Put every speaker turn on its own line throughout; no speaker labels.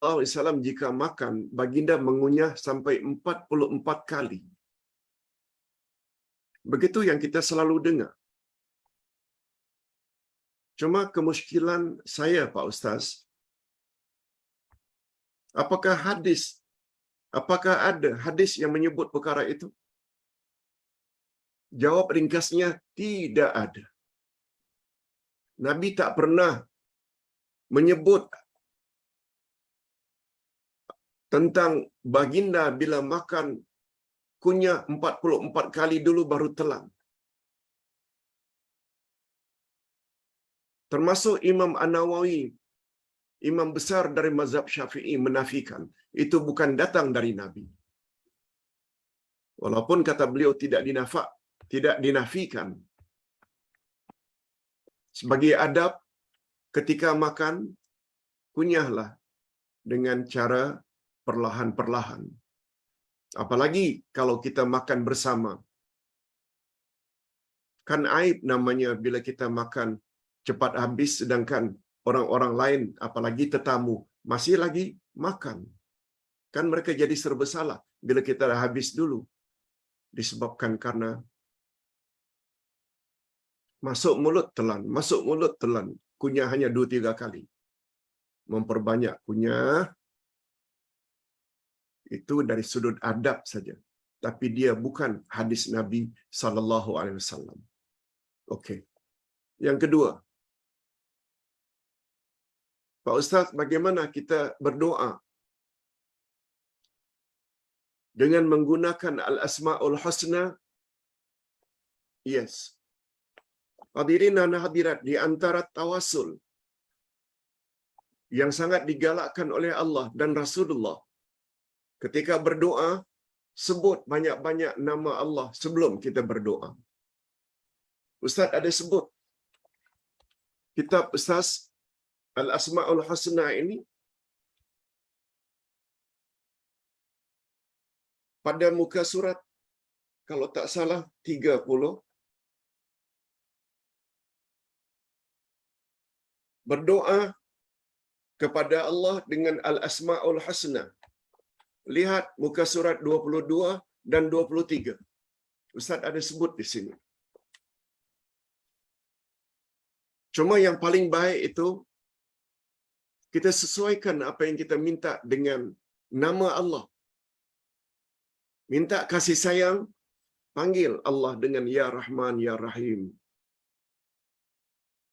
SAW jika makan, baginda mengunyah sampai 44 kali. Begitu yang kita selalu dengar. Cuma kemusykilan saya, Pak Ustaz, apakah ada hadis yang menyebut perkara itu? Jawab ringkasnya, tidak ada. Nabi tak pernah menyebut tentang baginda bila makan kunyah 44 kali dulu baru telan. Termasuk Imam An-Nawawi, imam besar dari mazhab Syafi'i, menafikan itu bukan datang dari Nabi. Walaupun kata beliau tidak dinafikan. Sebagai adab ketika makan, kunyahlah dengan cara perlahan-perlahan. Apalagi kalau kita makan bersama. Kan aib namanya bila kita makan cepat habis sedangkan orang-orang lain, apalagi tetamu, masih lagi makan. Kan mereka jadi serba salah bila kita dah habis dulu. Disebabkan karena masuk mulut telan. Kunyah hanya 2-3 kali. Memperbanyak kunyah itu dari sudut adab saja. Tapi dia bukan hadis Nabi SAW. Okey. Yang kedua, Pak Ustaz, bagaimana kita berdoa dengan menggunakan Al-Asma'ul Husna? Yes. Hadirin dan hadirat, di antara tawasul yang sangat digalakkan oleh Allah dan Rasulullah, ketika berdoa, sebut banyak-banyak nama Allah sebelum kita berdoa. Ustaz ada sebut kitab Ustaz Al-Asma'ul Husna ini pada muka surat, kalau tak salah 30, berdoa kepada Allah dengan Al-Asma'ul Husna. Lihat muka surat 22 dan 23. Ustaz ada sebut di sini. Cuma yang paling baik itu kita sesuaikan apa yang kita minta dengan nama Allah. Minta kasih sayang, panggil Allah dengan Ya Rahman, Ya Rahim.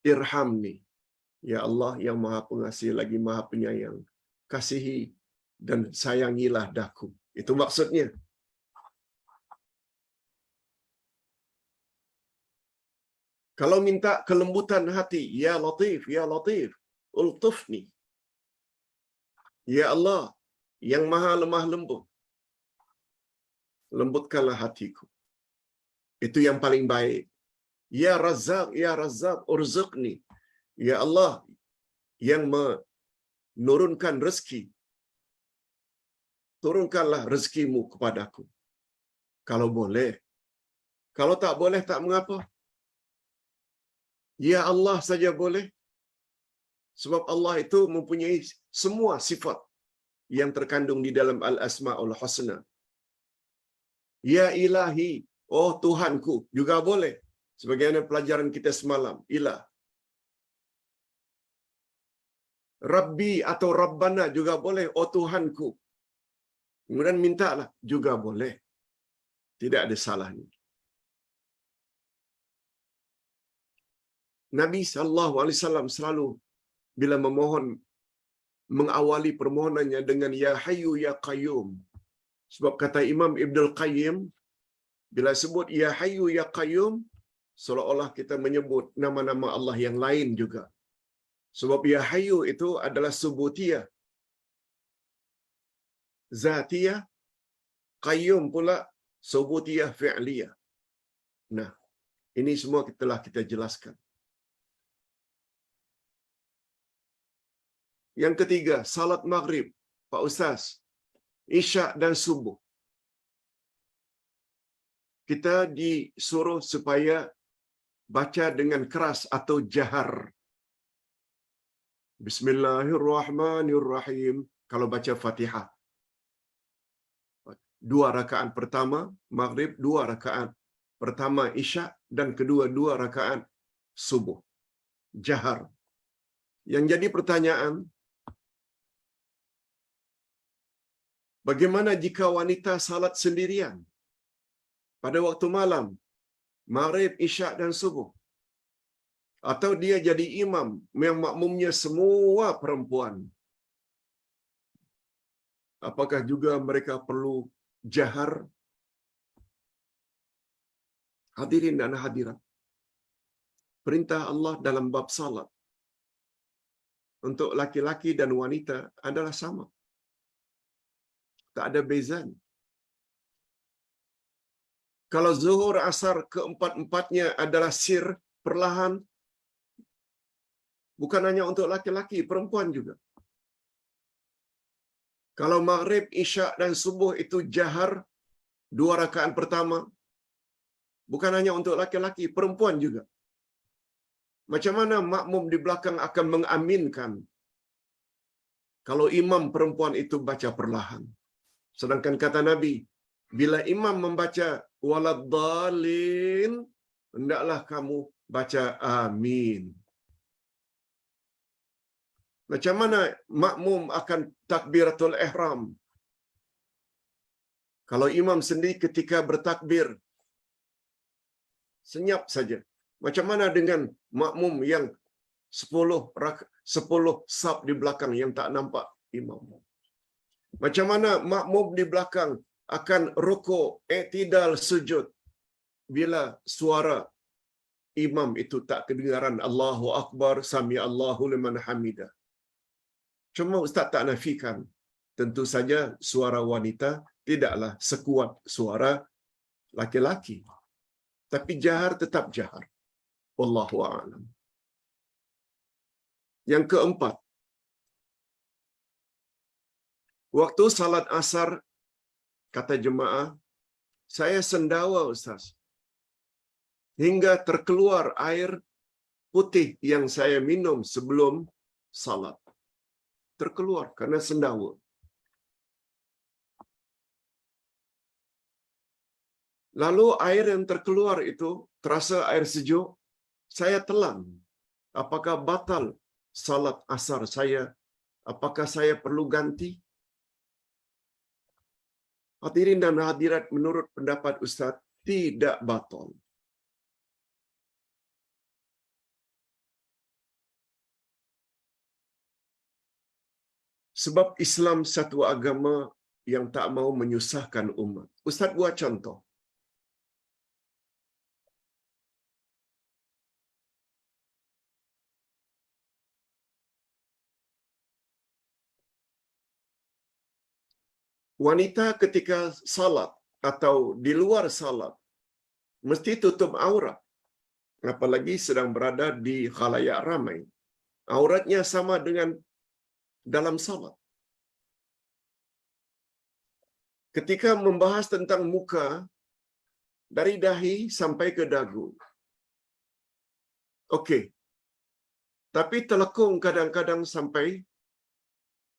Irhamni. Ya Allah yang Maha Pengasih lagi Maha Penyayang. Kasihi dan sayangilah daku. Itu maksudnya. Kalau minta kelembutan hati, Ya Latif, Ya Latif, ultufni. Ya Allah yang Maha lemah lembut, lembutkanlah hatiku. Itu yang paling baik. Ya Razzaq, Ya Razzaq, urzuqni. Ya Allah yang menurunkan rezeki, turunkanlah rezekimu kepadaku. Kalau boleh. Kalau tak boleh, tak mengapa. Ya Allah saja boleh. Sebab Allah itu mempunyai semua sifat yang terkandung di dalam Al-Asma'ul Husna. Ya Ilahi, oh Tuhanku, juga boleh. Sebagaimana pelajaran kita semalam, Ilah. Rabbi atau Rabbana juga boleh, oh Tuhanku. Kemudian mintalah, juga boleh. Tidak ada salahnya. Nabi SAW selalu bila memohon, mengawali permohonannya dengan Ya Hayyu Ya Qayyum. Sebab kata Imam Ibnul Qayyim, bila sebut Ya Hayyu Ya Qayyum, seolah-olah kita menyebut nama-nama Allah yang lain juga. Sebab Ya Hayyu itu adalah subutiyah, zatiyah, Qayyum pula subutiyah fi'liyah. Nah, ini semua telah kita jelaskan. Yang ketiga, salat maghrib, Pak Ustaz, Isyak dan subuh. Kita disuruh supaya baca dengan keras atau jahar. Bismillahirrahmanirrahim. kalau baca Fatihah. 2 rakaat pertama maghrib, 2 rakaat pertama isyak, dan kedua 2 rakaat subuh. Jahar. Yang jadi pertanyaan, bagaimana jika wanita salat sendirian pada waktu malam, maghrib, isyak dan subuh? Atau dia jadi imam yang makmumnya semua perempuan? Apakah juga mereka perlu jahar? Hadirin dan hadirat, perintah Allah dalam bab salat untuk laki-laki dan wanita adalah sama. Tak ada bezanya. Kalau zuhur, asar, keempat-empatnya adalah sir, perlahan, bukan hanya untuk laki-laki, perempuan juga. Kalau maghrib, isyak dan subuh itu jahar, 2 rakaat pertama, bukan hanya untuk laki-laki, perempuan juga. Macam mana makmum di belakang akan mengaminkan kalau imam perempuan itu baca perlahan? Sedangkan kata Nabi, bila imam membaca waladdallin, hendaklah kamu baca amin. Macam mana makmum akan takbiratul ihram? Kalau imam sendiri ketika bertakbir, senyap saja. Macam mana dengan makmum yang 10 saf di belakang yang tak nampak imam? Macam mana makmum di belakang akan rukuk, i'tidal, sujud bila suara imam itu tak kedengaran Allahu Akbar, sami Allahu liman hamidah? Cuma ustaz tak nafikan, tentu saja suara wanita tidaklah sekuat suara laki-laki. Tapi jahar tetap jahar. Wallahu a'lam. Yang keempat, waktu salat asar, kata jemaah, saya sendawa ustaz, hingga terkeluar air putih yang saya minum sebelum salat. Terkeluar karena sendawa. Lalu air yang terkeluar itu terasa air sejuk, saya telan. Apakah batal salat asar saya? Apakah saya perlu ganti? Hadirin dan hadirat, menurut pendapat Ustaz, tidak batal. Sebab Islam satu agama yang tak mau menyusahkan umat. Ustaz buat contoh. Wanita ketika salat atau di luar salat mesti tutup aurat. Apalagi sedang berada di khalayak ramai. Auratnya sama dengan dalam salat. Ketika membahas tentang muka, dari dahi sampai ke dagu. Okey. Tapi telekung kadang-kadang sampai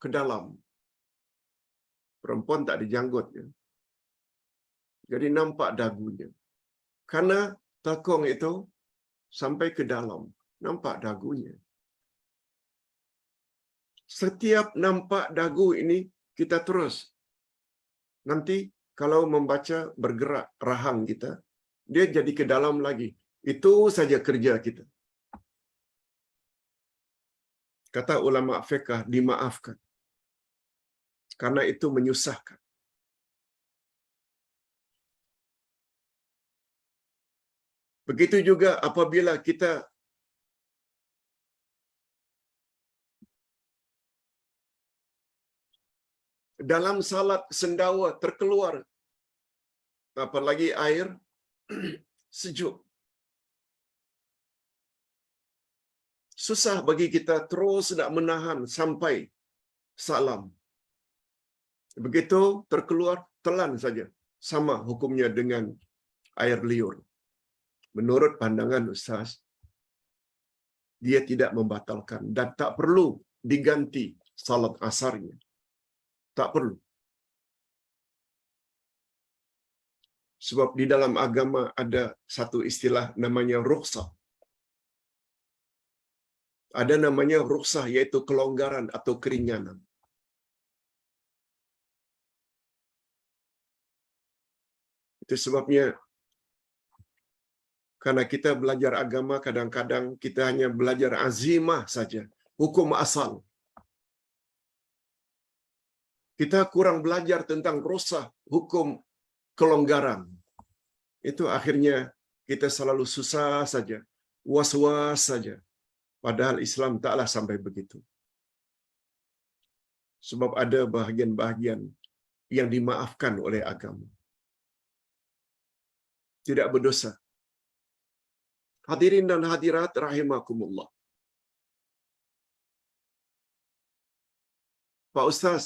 ke dalam. Perempuan tak ada janggutnya. Jadi nampak dagunya. Karena telekung itu sampai ke dalam. Nampak dagunya. Setiap nampak dagu ini, kita terus. Nanti kalau membaca bergerak rahang kita, dia jadi ke dalam lagi. Itu saja kerja kita. Kata ulama fiqh, dimaafkan. Karena itu menyusahkan. Begitu juga apabila kita dalam salat sendawa terkeluar apalagi air sejuk. Susah bagi kita terus nak menahan sampai salam. Begitu terkeluar, telan saja. Sama hukumnya dengan air liur. Menurut pandangan Ustaz, dia tidak membatalkan dan tak perlu diganti salat asarnya. Tak perlu. Sebab di dalam agama ada satu istilah namanya rukhsah. Ada namanya rukhsah, iaitu kelonggaran atau keringanan. Itu sebabnya karena kita belajar agama, kadang-kadang kita hanya belajar azimah saja, hukum asal. Kita kurang belajar tentang rukhsah, hukum kelonggaran. Itu akhirnya kita selalu susah saja, was-was saja. Padahal Islam taklah sampai begitu. Sebab ada bahagian-bahagian yang dimaafkan oleh agama. Tidak berdosa. Hadirin dan hadirat rahimakumullah. Pak Ustaz,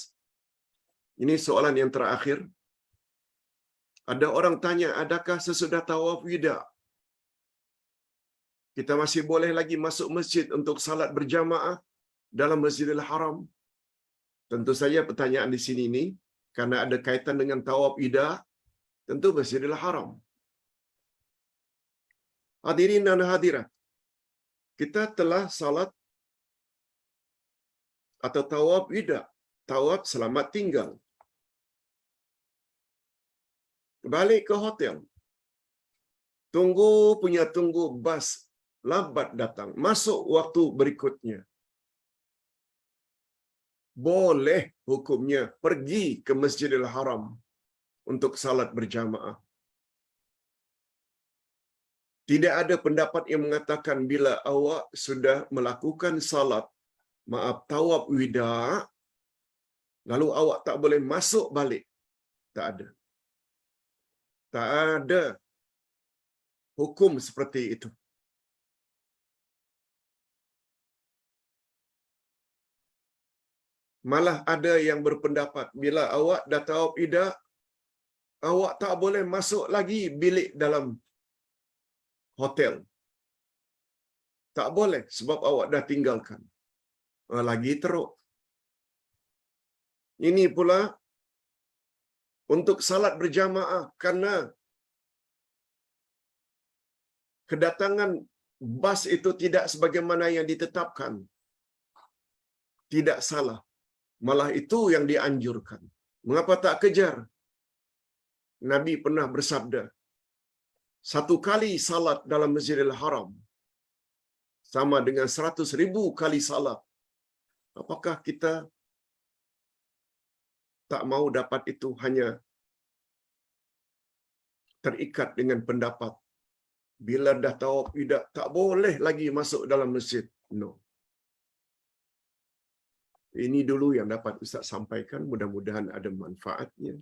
ini soalan yang terakhir. Ada orang tanya, adakah sesudah tawaf wida kita masih boleh lagi masuk masjid untuk salat berjamaah dalam Masjidil Haram? Tentu saja pertanyaan di sini ini karena ada kaitan dengan tawaf wida, tentu Masjidil Haram. Hadirin dan hadirat, kita telah salat atau tawaf wida, tawaf selamat tinggal. Balik ke hotel. Tunggu bas lambat datang. Masuk waktu berikutnya. Boleh hukumnya pergi ke Masjidil Haram untuk salat berjamaah. Tidak ada pendapat yang mengatakan bila awak sudah melakukan salat, tawaf wida, lalu awak tak boleh masuk balik. Tak ada. Tak ada hukum seperti itu. Malah ada yang berpendapat bila awak dah tawaf wida, awak tak boleh masuk lagi bilik dalam hotel. Tak boleh sebab awak dah tinggalkan. Lagi teruk. Ini pula untuk salat berjamaah karena kedatangan bas itu tidak sebagaimana yang ditetapkan. Tidak salah. Malah itu yang dianjurkan. Mengapa tak kejar? Nabi pernah bersabda, 1 kali salat dalam Masjidil Haram sama dengan 100,000 kali salat. Apakah kita tak mau dapat itu hanya terikat dengan pendapat bila dah tawaf wida tak boleh lagi masuk dalam masjid? No. Ini dulu yang dapat Ustaz sampaikan, mudah-mudahan ada manfaatnya.